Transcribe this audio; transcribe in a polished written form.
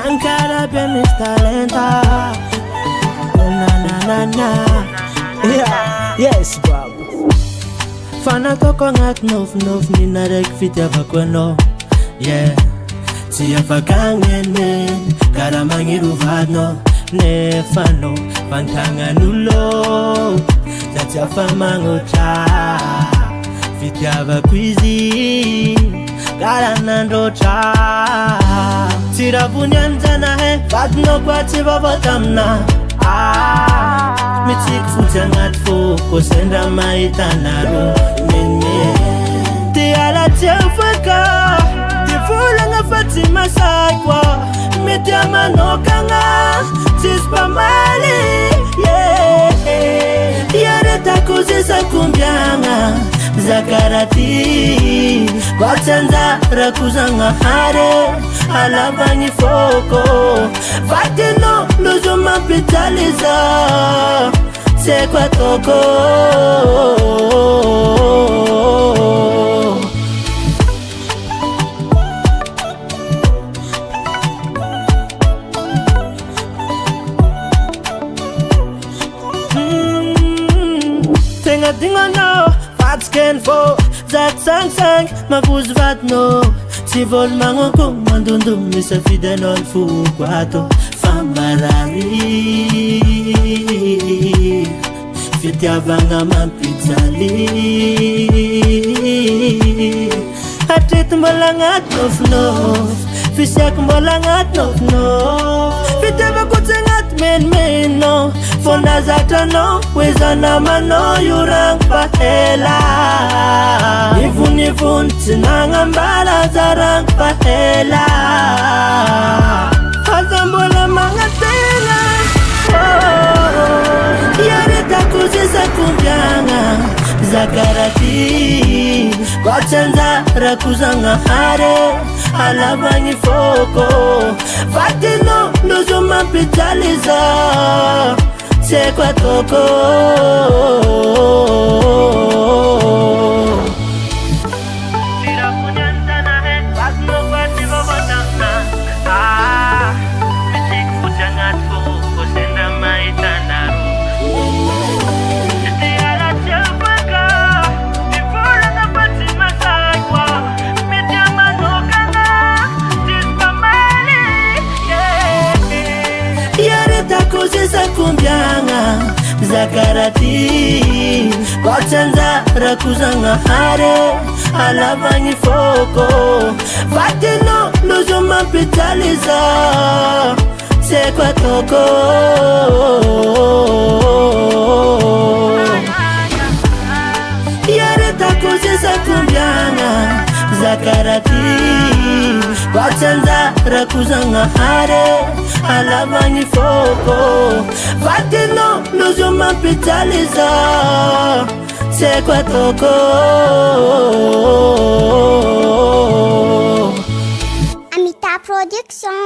Ankara Bemis Talenta. Na. Yeah, yes, babu. Fana toko ngat nof nina rek fitya no. Yeah, siya fakangen men karamangiru vadno ne fano pantanga nulo zatia famango cha fitya vakwizi karanando cha tirapunyan jana he vadno kwati babatamna mitik fujangat foko senda maitanaru menme te ala tiafaka te fulanga fatima saikwa metia manokanga tispa mali yeah yare takozesa kumbyanga zakarati kwa chanza rakuzanga hare alabangi foko fatino lojo mapitaliza c'est quoi toko tenga dinga no fat scan for that sang mavuz vat no si vol mango mandundu misa fidel fu quato famarari fitiavanga mampizali atit mbolangat no fisyak mbolangat no fitava kutsengat men no fonda zata no wezana mano yurang pahela nivun tinanga mbala zarang pahela azambola mangatela yare takuzesa kumbyanga zakarati kwa chanza rakuzanga hare alabangi foko fatino lozo mapitaliza c'est quoi toko kozesa kumbyanga zakarati kwa chanza rakuzanga hare alabangi foko fatino lozo mapitaliza c'est quoi toko yare takozesa kumbyanga zakarati kwa chanza rakuzanga hare alabangi foko fatino lozo mapitaliza c'est quoi toko Amita Production.